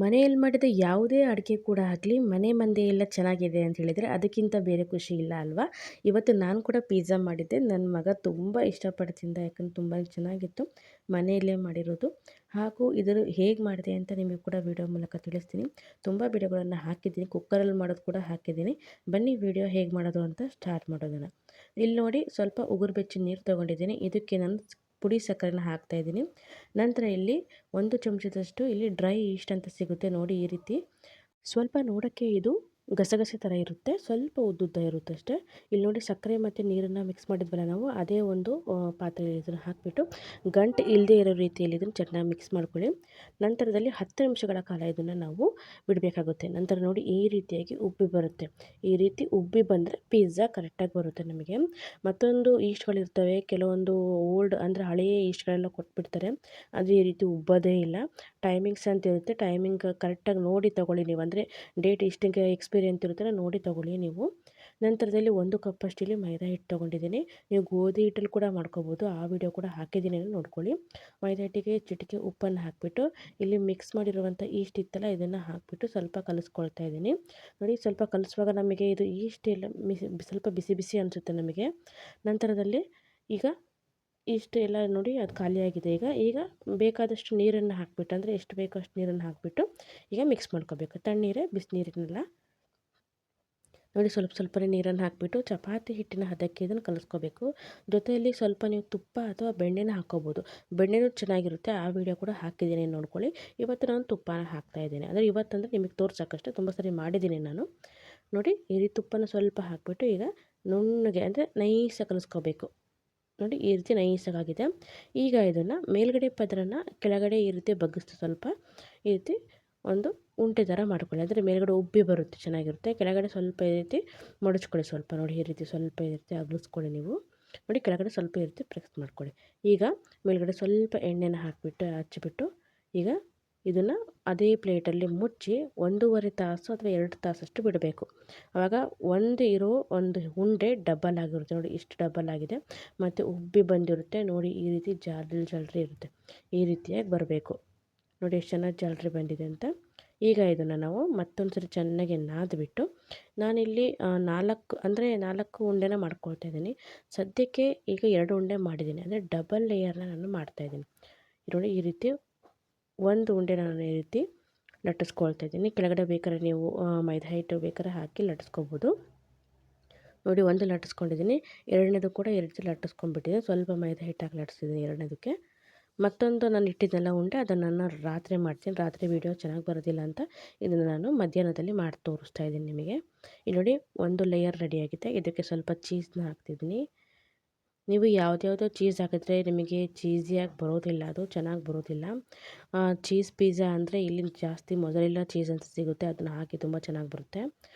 ಮನೆಯಲ್ಲಿ ಮಾಡಿದ ಯಾವುದೇ ಅಡುಗೆ ಕೂಡ ಆಗಲಿ ಮನೆ ಮಂದಿ ಎಲ್ಲ ಚೆನ್ನಾಗಿದೆ ಅಂತ ಹೇಳಿದರೆ ಅದಕ್ಕಿಂತ ಬೇರೆ ಖುಷಿ ಇಲ್ಲ ಅಲ್ವಾ. ಇವತ್ತು ನಾನು ಕೂಡ ಪಿಜ್ಜಾ ಮಾಡಿದ್ದೆ. ನನ್ನ ಮಗ ತುಂಬ ಇಷ್ಟಪಟ್ಟು ತಿಂದ. ಯಾಕಂದ್ರೆ ತುಂಬ ಚೆನ್ನಾಗಿತ್ತು, ಮನೆಯಲ್ಲೇ ಮಾಡಿರೋದು. ಹಾಗೂ ಇದನ್ನು ಹೇಗೆ ಮಾಡಿದೆ ಅಂತ ನಿಮಗೆ ಕೂಡ ವಿಡಿಯೋ ಮೂಲಕ ತಿಳಿಸ್ತೀನಿ. ತುಂಬ ವಿಡಿಯೋಗಳನ್ನು ಹಾಕಿದ್ದೀನಿ, ಕುಕ್ಕರಲ್ಲಿ ಮಾಡೋದು ಕೂಡ ಹಾಕಿದ್ದೀನಿ. ಬನ್ನಿ ವಿಡಿಯೋ ಹೇಗೆ ಮಾಡೋದು ಅಂತ ಸ್ಟಾರ್ಟ್ ಮಾಡೋದನ್ನು. ಇಲ್ಲಿ ನೋಡಿ, ಸ್ವಲ್ಪ ಉಗುರು ಬೆಚ್ಚ ನೀರು ತೊಗೊಂಡಿದ್ದೀನಿ. ಇದಕ್ಕೆ ನಾನು ಪುಡಿ ಸಕ್ಕರೆನ ಹಾಕ್ತಾಯಿದ್ದೀನಿ. ನಂತರ ಇಲ್ಲಿ 1 ಚಮಚದಷ್ಟು ಇಲ್ಲಿ ಡ್ರೈ ಈಸ್ಟ್ ಅಂತ ಸಿಗುತ್ತೆ ನೋಡಿ, ಈ ರೀತಿ ಸ್ವಲ್ಪ ನೋಡೋಕ್ಕೆ ಇದು ಗಸಗಸೆ ಥರ ಇರುತ್ತೆ, ಸ್ವಲ್ಪ ಉದ್ದುದ್ದ ಇರುತ್ತೆ ಅಷ್ಟೇ. ಇಲ್ಲಿ ನೋಡಿ, ಸಕ್ಕರೆ ಮತ್ತು ನೀರನ್ನು ಮಿಕ್ಸ್ ಮಾಡಿದ್ವಲ್ಲ ನಾವು, ಅದೇ ಒಂದು ಪಾತ್ರೆಯಲ್ಲಿ ಇದನ್ನು ಹಾಕಿಬಿಟ್ಟು ಗಂಟು ಇಲ್ಲದೆ ಇರೋ ರೀತಿಯಲ್ಲಿ ಇದನ್ನು ಚೆನ್ನಾಗಿ ಮಿಕ್ಸ್ ಮಾಡ್ಕೊಳ್ಳಿ. ನಂತರದಲ್ಲಿ 10 ನಿಮಿಷಗಳ ಕಾಲ ಇದನ್ನು ನಾವು ಬಿಡಬೇಕಾಗುತ್ತೆ. ನಂತರ ನೋಡಿ, ಈ ರೀತಿಯಾಗಿ ಉಬ್ಬಿ ಬರುತ್ತೆ. ಈ ರೀತಿ ಉಬ್ಬಿ ಬಂದರೆ ಪಿಜ್ಜಾ ಕರೆಕ್ಟಾಗಿ ಬರುತ್ತೆ ನಮಗೆ. ಮತ್ತೊಂದು ಈಸ್ಟ್ಗಳಿರ್ತವೆ, ಕೆಲವೊಂದು ಓಲ್ಡ್ ಅಂದರೆ ಹಳೆಯ ಈಸ್ಟ್ಗಳೆಲ್ಲ ಕೊಟ್ಬಿಡ್ತಾರೆ, ಅದು ಈ ರೀತಿ ಉಬ್ಬೋದೇ ಇಲ್ಲ. ಟೈಮಿಂಗ್ಸ್ ಅಂತ ಇರುತ್ತೆ, ಟೈಮಿಂಗ್ ಕರೆಕ್ಟಾಗಿ ನೋಡಿ ತೊಗೊಳ್ಳಿ ನೀವು. ಅಂದರೆ ಡೇಟ್ ಇಷ್ಟಿಗೆ ಎಕ್ಸ್ಪೈರಿ ಅಂತ ಇರುತ್ತಲ್ಲ, ನೋಡಿ ತೊಗೊಳ್ಳಿ ನೀವು. ನಂತರದಲ್ಲಿ 1 ಕಪ್ಪಷ್ಟು ಇಲ್ಲಿ ಮೈದಾ ಹಿಟ್ಟು ತೊಗೊಂಡಿದ್ದೀನಿ. ನೀವು ಗೋಧಿ ಹಿಟ್ಟಲ್ಲಿ ಕೂಡ ಮಾಡ್ಕೋಬೋದು, ಆ ವಿಡಿಯೋ ಕೂಡ ಹಾಕಿದ್ದೀನಿ, ನೋಡ್ಕೊಳ್ಳಿ. ಮೈದಾ ಹಿಟ್ಟಿಗೆ ಚಿಟಿಕೆ ಉಪ್ಪನ್ನು ಹಾಕಿಬಿಟ್ಟು ಇಲ್ಲಿ ಮಿಕ್ಸ್ ಮಾಡಿರುವಂಥ ಈಸ್ಟ್ ಇತ್ತಲ್ಲ, ಇದನ್ನು ಹಾಕಿಬಿಟ್ಟು ಸ್ವಲ್ಪ ಕಲಿಸ್ಕೊಳ್ತಾ ಇದ್ದೀನಿ. ನೋಡಿ, ಸ್ವಲ್ಪ ಕಲಿಸುವಾಗ ನಮಗೆ ಇದು ಈಸ್ಟ್ ಎಲ್ಲ ಸ್ವಲ್ಪ ಬಿಸಿ ಬಿಸಿ ಅನಿಸುತ್ತೆ ನಮಗೆ. ನಂತರದಲ್ಲಿ ಈಗ ಇಷ್ಟು ಎಲ್ಲ ನೋಡಿ, ಅದು ಖಾಲಿಯಾಗಿದೆ. ಈಗ ಬೇಕಾದಷ್ಟು ನೀರನ್ನು ಹಾಕಿಬಿಟ್ಟು, ಅಂದರೆ ಎಷ್ಟು ಬೇಕೋ ಅಷ್ಟು ನೀರನ್ನು ಹಾಕಿಬಿಟ್ಟು ಈಗ ಮಿಕ್ಸ್ ಮಾಡ್ಕೋಬೇಕು. ತಣ್ಣೀರೇ, ಬಿಸಿನೀರನ್ನೆಲ್ಲ ನೋಡಿ, ಸ್ವಲ್ಪ ಸ್ವಲ್ಪನೇ ನೀರನ್ನು ಹಾಕಿಬಿಟ್ಟು ಚಪಾತಿ ಹಿಟ್ಟಿನ ಹದಕ್ಕೆ ಇದನ್ನು ಕಲಿಸ್ಕೋಬೇಕು. ಜೊತೆಯಲ್ಲಿ ಸ್ವಲ್ಪ ನೀವು ತುಪ್ಪ ಅಥವಾ ಬೆಣ್ಣೆನ ಹಾಕ್ಕೋಬೋದು. ಬೆಣ್ಣೆನೂ ಚೆನ್ನಾಗಿರುತ್ತೆ, ಆ ವಿಡಿಯೋ ಕೂಡ ಹಾಕಿದ್ದೀನಿ, ನೋಡ್ಕೊಳ್ಳಿ. ಇವತ್ತು ನಾನು ತುಪ್ಪನ ಹಾಕ್ತಾಯಿದ್ದೀನಿ, ಅಂದರೆ ಇವತ್ತಂದರೆ ನಿಮಗೆ ತೋರ್ಸೋಕ್ಕಷ್ಟೇ, ತುಂಬ ಸರಿ ಮಾಡಿದ್ದೀನಿ ನಾನು. ನೋಡಿ, ಈ ರೀತಿ ತುಪ್ಪನ ಸ್ವಲ್ಪ ಹಾಕಿಬಿಟ್ಟು ಈಗ ನುಣ್ಣಗೆ, ಅಂದರೆ ನೈಸಾಗಿ ಕಲಿಸ್ಕೋಬೇಕು. ನೋಡಿ, ಈ ರೀತಿ ನೈಸಾಗಿದೆ. ಈಗ ಇದನ್ನು ಮೇಲ್ಗಡೆ ಪದರನ ಕೆಳಗಡೆ ಈ ರೀತಿ ಬಗ್ಗಿಸ್ತು, ಸ್ವಲ್ಪ ಈ ರೀತಿ ಒಂದು ಉಂಡೆ ಥರ ಮಾಡ್ಕೊಳ್ಳಿ. ಅಂದರೆ ಮೇಲ್ಗಡೆ ಉಬ್ಬಿ ಬರುತ್ತೆ, ಚೆನ್ನಾಗಿರುತ್ತೆ. ಕೆಳಗಡೆ ಸ್ವಲ್ಪ ಈ ರೀತಿ ಮಡಚ್ಕೊಳ್ಳಿ, ಸ್ವಲ್ಪ ನೋಡಿ, ಈ ರೀತಿ ಸ್ವಲ್ಪ ಈ ರೀತಿ ಅಗಲಿಸ್ಕೊಳ್ಳಿ ನೀವು. ನೋಡಿ, ಕೆಳಗಡೆ ಸ್ವಲ್ಪ ಈ ರೀತಿ ಪ್ರೆಸ್ ಮಾಡ್ಕೊಳ್ಳಿ. ಈಗ ಮೇಲ್ಗಡೆ ಸ್ವಲ್ಪ ಎಣ್ಣೆನ ಹಾಕಿಬಿಟ್ಟು ಹಚ್ಚಿಬಿಟ್ಟು ಈಗ ಇದನ್ನು ಅದೇ ಪ್ಲೇಟಲ್ಲಿ ಮುಚ್ಚಿ 1.5 ತಾಸು ಅಥವಾ 2 ತಾಸಷ್ಟು ಬಿಡಬೇಕು. ಆವಾಗ ಒಂದು ಉಂಡೆ ಡಬಲ್ ಆಗಿರುತ್ತೆ ನೋಡಿ, ಇಷ್ಟು ಡಬಲ್ ಆಗಿದೆ, ಮತ್ತು ಉಬ್ಬಿ ಬಂದಿರುತ್ತೆ ನೋಡಿ, ಈ ರೀತಿ ಜಾಲರಿ ಇರುತ್ತೆ, ಈ ರೀತಿಯಾಗಿ ಬರಬೇಕು. ನೋಡಿ ಎಷ್ಟು ಚೆನ್ನಾಗಿ ಜಾಲರಿ ಬಂದಿದೆ ಅಂತ. ಈಗ ಇದನ್ನು ನಾವು ಮತ್ತೊಂದು ಸರಿ ಚೆನ್ನಾಗಿ ನಾದ್ಬಿಟ್ಟು, ನಾನಿಲ್ಲಿ 4 ಉಂಡೆನ ಮಾಡ್ಕೊಳ್ತಾ ಇದ್ದೀನಿ. ಸದ್ಯಕ್ಕೆ ಈಗ 2 ಉಂಡೆ ಮಾಡಿದ್ದೀನಿ, ಅಂದರೆ ಡಬಲ್ ಲೇಯರ್ನ ನಾನು ಮಾಡ್ತಾಯಿದ್ದೀನಿ. ನೋಡಿ, ಈ ರೀತಿ ಒಂದು ಉಂಡೆನ ನಾನು ಈ ರೀತಿ ಲಟ್ಟಿಸ್ಕೊಳ್ತಾ ಇದ್ದೀನಿ. ಕೆಳಗಡೆ ಬೇಕಾದ್ರೆ ನೀವು ಮೈದಾ ಹಿಟ್ಟು ಬೇಕಾದ್ರೆ ಹಾಕಿ ಲಟ್ಟಿಸ್ಕೊಬೋದು. ನೋಡಿ, ಒಂದು ಲಟ್ಟಿಸ್ಕೊಂಡಿದ್ದೀನಿ, ಎರಡನೇದು ಕೂಡ ಈ ರೀತಿ ಲಟ್ಟಿಸ್ಕೊಂಡ್ಬಿಟ್ಟಿದೆ. ಸ್ವಲ್ಪ ಮೈದಾ ಹಿಟ್ಟು ಹಾಕಿ ಲಟ್ಟಿಸಿದ್ದೀನಿ ಎರಡನೇದಕ್ಕೆ. ಮತ್ತೊಂದು ನಾನು ಇಟ್ಟಿದ್ದೆಲ್ಲ ಉಂಡೆ, ಅದನ್ನು ನಾನು ರಾತ್ರಿ ಮಾಡ್ತೀನಿ. ರಾತ್ರಿ ವೀಡಿಯೋ ಚೆನ್ನಾಗಿ ಬರೋದಿಲ್ಲ ಅಂತ ಇದನ್ನು ನಾನು ಮಧ್ಯಾಹ್ನದಲ್ಲಿ ಮಾಡಿ ತೋರಿಸ್ತಾ ಇದ್ದೀನಿ ನಿಮಗೆ. ಇಲ್ಲಿ ನೋಡಿ, ಒಂದು ಲೇಯರ್ ರೆಡಿಯಾಗಿದೆ. ಇದಕ್ಕೆ ಸ್ವಲ್ಪ ಚೀಸ್ನ ಹಾಕ್ತಿದ್ದೀನಿ. ನೀವು ಯಾವುದ್ಯಾವುದೋ ಚೀಸ್ ಹಾಕಿದ್ರೆ ನಿಮಗೆ ಚೀಸಿಯಾಗಿ ಬರೋದಿಲ್ಲ, ಅದು ಚೆನ್ನಾಗಿ ಬರೋದಿಲ್ಲ. ಚೀಸ್ ಪಿಜ್ಜಾ ಅಂದರೆ ಇಲ್ಲಿ ಜಾಸ್ತಿ ಮೊಜರೆಲ್ಲಾ ಚೀಸ್ ಅಂತ ಸಿಗುತ್ತೆ, ಅದನ್ನು ಹಾಕಿ ತುಂಬ ಚೆನ್ನಾಗಿ ಬರುತ್ತೆ.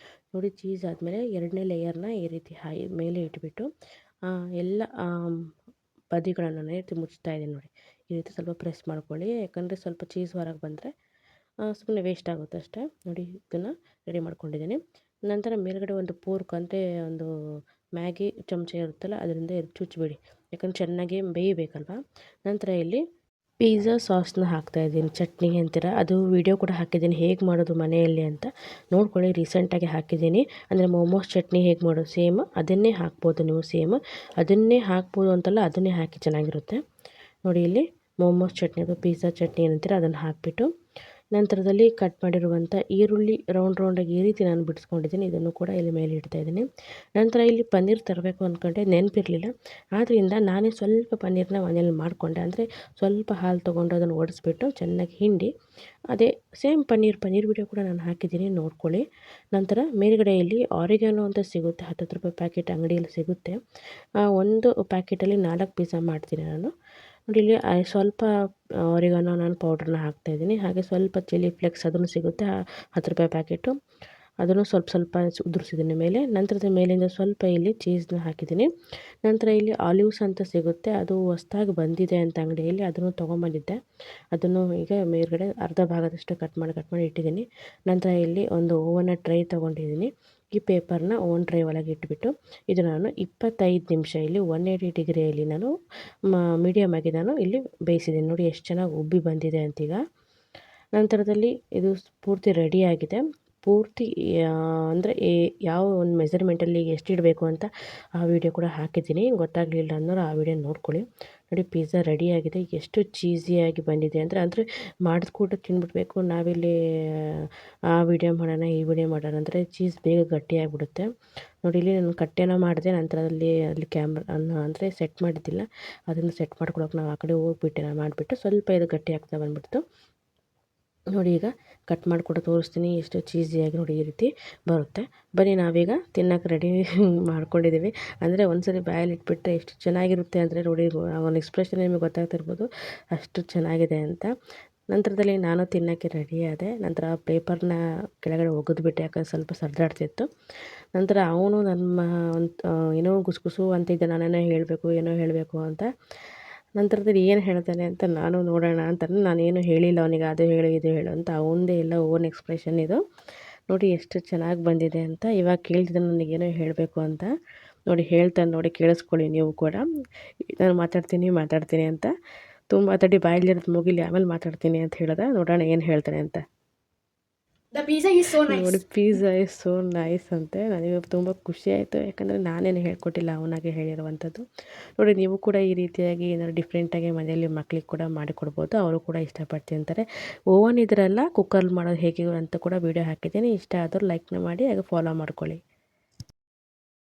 ನೋಡಿ, ಚೀಸ್ ಆದಮೇಲೆ ಎರಡನೇ ಲೇಯರ್ನ ಈ ರೀತಿ ಮೇಲೆ ಇಟ್ಬಿಟ್ಟು ಎಲ್ಲ ಬದಿಗಳನ್ನು ಈ ರೀತಿ ಮುಚ್ತಾ ಇದ್ದೀನಿ. ನೋಡಿ, ಈ ರೀತಿ ಸ್ವಲ್ಪ ಪ್ರೆಸ್ ಮಾಡ್ಕೊಳ್ಳಿ, ಯಾಕಂದರೆ ಸ್ವಲ್ಪ ಚೀಸ್ ಹೊರಗೆ ಬಂದರೆ ಸುಮ್ಮನೆ ವೇಸ್ಟ್ ಆಗುತ್ತೆ ಅಷ್ಟೇ. ನೋಡಿ, ಇದನ್ನು ರೆಡಿ ಮಾಡ್ಕೊಂಡಿದ್ದೀನಿ. ನಂತರ ಮೇಲ್ಗಡೆ ಒಂದು ಪೋರ್ಕ್, ಅಂದರೆ ಒಂದು ಮ್ಯಾಗಿ ಚಮಚ ಇರುತ್ತಲ್ಲ, ಅದರಿಂದ ಚುಚ್ಚಿಬಿಡಿ, ಯಾಕಂದ್ರೆ ಚೆನ್ನಾಗಿ ಬೇಯಬೇಕಲ್ವ. ನಂತರ ಇಲ್ಲಿ ಪಿಜ್ಜಾ ಸಾಸ್ನ ಹಾಕ್ತಾಯಿದ್ದೀನಿ, ಚಟ್ನಿ ಅಂತೀರ, ಅದು ವಿಡಿಯೋ ಕೂಡ ಹಾಕಿದ್ದೀನಿ ಹೇಗೆ ಮಾಡೋದು ಮನೆಯಲ್ಲಿ ಅಂತ ನೋಡ್ಕೊಳ್ಳಿ. ರೀಸೆಂಟಾಗಿ ಹಾಕಿದ್ದೀನಿ, ಅಂದರೆ ಮೋಮೋಸ್ ಚಟ್ನಿ ಹೇಗೆ ಮಾಡೋದು ಸೇಮ್ ಅದನ್ನೇ ಹಾಕ್ಬೋದು ನೀವು, ಸೇಮ್ ಅದನ್ನೇ ಹಾಕ್ಬೋದು ಅಂತಲ್ಲ, ಅದನ್ನೇ ಹಾಕಿ ಚೆನ್ನಾಗಿರುತ್ತೆ. ನೋಡಿ, ಇಲ್ಲಿ ಮೋಮೋಸ್ ಚಟ್ನಿ ಅಥವಾ ಪಿಜ್ಜಾ ಚಟ್ನಿ ಏನಂತೀರ ಅದನ್ನು ಹಾಕಿಬಿಟ್ಟು, ನಂತರದಲ್ಲಿ ಕಟ್ ಮಾಡಿರುವಂಥ ಈರುಳ್ಳಿ ರೌಂಡಾಗಿ ಈ ರೀತಿ ನಾನು ಬಿಡಿಸ್ಕೊಂಡಿದ್ದೀನಿ, ಇದನ್ನು ಕೂಡ ಇಲ್ಲಿ ಮೇಲೆ ಇಡ್ತಾಯಿದ್ದೀನಿ. ನಂತರ ಇಲ್ಲಿ ಪನ್ನೀರ್ ತರಬೇಕು ಅಂದ್ಕೊಂಡೆ, ನೆನಪಿರಲಿಲ್ಲ, ಆದ್ದರಿಂದ ನಾನೇ ಸ್ವಲ್ಪ ಪನ್ನೀರನ್ನ ಮನೇಲಿ ಮಾಡಿಕೊಂಡೆ. ಅಂದರೆ ಸ್ವಲ್ಪ ಹಾಲು ತೊಗೊಂಡು ಅದನ್ನು ಒಡಿಸ್ಬಿಟ್ಟು ಚೆನ್ನಾಗಿ ಹಿಂಡಿ, ಅದೇ ಸೇಮ್ ಪನ್ನೀರ್ ವಿಡಿಯೋ ಕೂಡ ನಾನು ಹಾಕಿದ್ದೀನಿ, ನೋಡ್ಕೊಳ್ಳಿ. ನಂತರ ಮೇಲುಗಡೆಯಲ್ಲಿ ಆರಿಗ್ಯಾನೋ ಅಂತ ಸಿಗುತ್ತೆ, 10 ರೂಪಾಯಿ ಪ್ಯಾಕೆಟ್ ಅಂಗಡಿಯಲ್ಲಿ ಸಿಗುತ್ತೆ. ಒಂದು ಪ್ಯಾಕೆಟಲ್ಲಿ 4 ಪಿಜ್ಜಾ ಮಾಡ್ತೀನಿ ನಾನು. ನೋಡಿ, ಇಲ್ಲಿ ಸ್ವಲ್ಪ ಆರಿಗಾನೋ ನಾನು ಪೌಡ್ರನ್ನ ಹಾಕ್ತಾಯಿದ್ದೀನಿ. ಹಾಗೆ ಸ್ವಲ್ಪ ಚಿಲ್ಲಿ ಫ್ಲೇಕ್ಸ್ ಅದನ್ನು ಸಿಗುತ್ತೆ, 10 ರೂಪಾಯಿ ಪ್ಯಾಕೆಟು, ಅದನ್ನು ಸ್ವಲ್ಪ ಉದುರಿಸಿದ್ದೀನಿ ಮೇಲೆ. ನಂತರದ ಮೇಲಿಂದ ಸ್ವಲ್ಪ ಇಲ್ಲಿ ಚೀಸ್ನ ಹಾಕಿದ್ದೀನಿ. ನಂತರ ಇಲ್ಲಿ ಆಲಿವ್ಸ್ ಅಂತ ಸಿಗುತ್ತೆ, ಅದು ಹೊಸ್ದಾಗಿ ಬಂದಿದೆ ಅಂತ ಅಂಗಡಿಯಲ್ಲಿ, ಅದನ್ನು ತೊಗೊಂಬಂದಿದ್ದೆ. ಅದನ್ನು ಈಗ ಮೇಲ್ಗಡೆ ಅರ್ಧ ಭಾಗದಷ್ಟು ಕಟ್ ಮಾಡಿ ಇಟ್ಟಿದ್ದೀನಿ. ನಂತರ ಇಲ್ಲಿ ಒಂದು ಓವನ್ನ ಟ್ರೈ ತೊಗೊಂಡಿದ್ದೀನಿ. ಈ ಪೇಪರ್ನ ಓವನ್ ಟ್ರೈ ಒಳಗೆ ಇಟ್ಬಿಟ್ಟು ಇದು ನಾನು 25 ನಿಮಿಷ ಇಲ್ಲಿ 180 ಡಿಗ್ರಿಯಲ್ಲಿ ನಾನು ಮೀಡಿಯಮ್ ಆಗಿ ನಾನು ಇಲ್ಲಿ ಬೇಯಿಸಿದ್ದೀನಿ. ನೋಡಿ ಎಷ್ಟು ಚೆನ್ನಾಗಿ ಉಬ್ಬಿ ಬಂದಿದೆ ಅಂತೀಗ. ನಂತರದಲ್ಲಿ ಇದು ಪೂರ್ತಿ ರೆಡಿಯಾಗಿದೆ. ಪೂರ್ತಿ ಅಂದರೆ ಯಾವ ಒಂದು ಮೆಸರ್ಮೆಂಟಲ್ಲಿ ಎಷ್ಟಿಡಬೇಕು ಅಂತ ಆ ವಿಡಿಯೋ ಕೂಡ ಹಾಕಿದ್ದೀನಿ. ಗೊತ್ತಾಗಲಿಲ್ಲ ಅನ್ನೋರು ಆ ವಿಡಿಯೋ ನೋಡ್ಕೊಳ್ಳಿ. ನೋಡಿ ಪಿಜ್ಜಾ ರೆಡಿಯಾಗಿದೆ. ಎಷ್ಟು ಚೀಸಿಯಾಗಿ ಬಂದಿದೆ ಅಂದರೆ ಮಾಡಿದ ಕೂಡ ತಿಂದ್ಬಿಡ್ಬೇಕು. ನಾವಿಲ್ಲಿ ಆ ವಿಡಿಯೋ ಮಾಡೋಣ, ಈ ವಿಡಿಯೋ ಮಾಡೋಣ ಅಂದರೆ ಚೀಸ್ ಬೇಗ ಗಟ್ಟಿಯಾಗಿಬಿಡುತ್ತೆ. ನೋಡಿ ಇಲ್ಲಿ ನಾನು ಕಟ್ಟೆನ ಮಾಡಿದೆ. ನಂತರದಲ್ಲಿ ಅಲ್ಲಿ ಕ್ಯಾಮ್ರಾನ ಅಂದರೆ ಸೆಟ್ ಮಾಡಿದ್ದಿಲ್ಲ, ಅದನ್ನು ಸೆಟ್ ಮಾಡ್ಕೊಳಕ್ಕೆ ನಾವು ಆ ಕಡೆ ಹೋಗ್ಬಿಟ್ಟೆ. ನಾನು ಮಾಡಿಬಿಟ್ಟು ಸ್ವಲ್ಪ ಇದು ಗಟ್ಟಿ ಆಗ್ತಾ ಬಂದ್ಬಿಡ್ತು. ನೋಡಿ ಈಗ ಕಟ್ ಮಾಡಿಕೊಟ್ಟು ತೋರಿಸ್ತೀನಿ. ಎಷ್ಟು ಚೀಸಿಯಾಗಿ ನೋಡಿ ಈ ರೀತಿ ಬರುತ್ತೆ. ಬನ್ನಿ ನಾವೀಗ ತಿನ್ನೋಕೆ ರೆಡಿ ಮಾಡ್ಕೊಂಡಿದ್ದೀವಿ. ಅಂದರೆ ಒಂದ್ಸರಿ ಬಾಯಲ್ಲಿ ಇಟ್ಬಿಟ್ರೆ ಎಷ್ಟು ಚೆನ್ನಾಗಿರುತ್ತೆ ಅಂದರೆ ನೋಡಿ, ಒಂದು ಎಕ್ಸ್ಪ್ರೆಷನ್ ನಿಮಗೆ ಗೊತ್ತಾಗ್ತಿರ್ಬೋದು ಅಷ್ಟು ಚೆನ್ನಾಗಿದೆ ಅಂತ. ನಂತರದಲ್ಲಿ ನಾನು ತಿನ್ನೋಕ್ಕೆ ರೆಡಿ ಆದೆ. ನಂತರ ಪೇಪರ್ನ ಕೆಳಗಡೆ ಒಗೆದ್ಬಿಟ್ಟೆ, ಯಾಕಂದ್ರೆ ಸ್ವಲ್ಪ ಸರಿದಾಡ್ತಿತ್ತು. ನಂತರ ಅವನು ನಮ್ಮ ಒಂದು ಏನೋ ಗುಸುಗುಸು ಅಂತಿದ್ದ, ನಾನೇನೋ ಹೇಳಬೇಕು ಅಂತ. ನಂತರದಲ್ಲಿ ಏನು ಹೇಳ್ತಾನೆ ಅಂತ ನಾನು ನೋಡೋಣ ಅಂತ ನಾನೇನು ಹೇಳಿಲ್ಲ ಅವನಿಗೆ, ಅದು ಹೇಳು ಇದು ಹೇಳು ಅಂತ. ಅವನದೇ ಎಲ್ಲ ಓನ್ ಎಕ್ಸ್ಪ್ರೆಷನ್ ಇದು. ನೋಡಿ ಎಷ್ಟು ಚೆನ್ನಾಗಿ ಬಂದಿದೆ ಅಂತ. ಇವಾಗ ಕೇಳ್ತಿದ್ದಾನೆ ನನಗೇನೋ ಹೇಳಬೇಕು ಅಂತ. ನೋಡಿ ಹೇಳ್ತಾನೆ, ನೋಡಿ ಕೇಳಿಸ್ಕೊಳ್ಳಿ ನೀವು ಕೂಡ. ನಾನು ಮಾತಾಡ್ತೀನಿ ಅಂತ. ತುಂಬ ಮಾತಾಡಿ ಬಾಯಲ್ಲಿರೋದು ಮುಗಿಲಿ, ಆಮೇಲೆ ಮಾತಾಡ್ತೀನಿ ಅಂತ ಹೇಳ್ದೆ. ನೋಡೋಣ ಏನು ಹೇಳ್ತಾನೆ ಅಂತ. The pizza is so nice. ನೋಡಿ ಪಿಜ್ಜಾ ಇಸ್ ಸೋ ನೈಸ್ ಅಂತೆ. ನನಗೆ ತುಂಬ ಖುಷಿ ಆಯಿತು, ಯಾಕಂದರೆ ನಾನೇನು ಹೇಳ್ಕೊಟ್ಟಿಲ್ಲ, ಅವನಾಗೆ ಹೇಳಿರುವಂಥದ್ದು. ನೋಡಿ ನೀವು ಕೂಡ ಈ ರೀತಿಯಾಗಿ ಏನಾದ್ರು ಡಿಫ್ರೆಂಟಾಗಿ ಮನೆಯಲ್ಲಿ ಮಕ್ಳಿಗೆ ಕೂಡ ಮಾಡಿಕೊಡ್ಬೋದು. ಅವರು ಕೂಡ ಇಷ್ಟಪಟ್ಟು ತಿಂತಾರೆ. ಓವನ್ ಇದ್ರಲ್ಲ, ಕುಕ್ಕರಲ್ಲಿ ಮಾಡೋದು ಹೇಗೆ ಅಂತ ಕೂಡ ವೀಡಿಯೋ ಹಾಕಿದ್ದೀನಿ. ಇಷ್ಟ ಆದರೂ ಲೈಕ್ನ ಮಾಡಿ ಹಾಗೆ ಫಾಲೋ ಮಾಡ್ಕೊಳ್ಳಿ.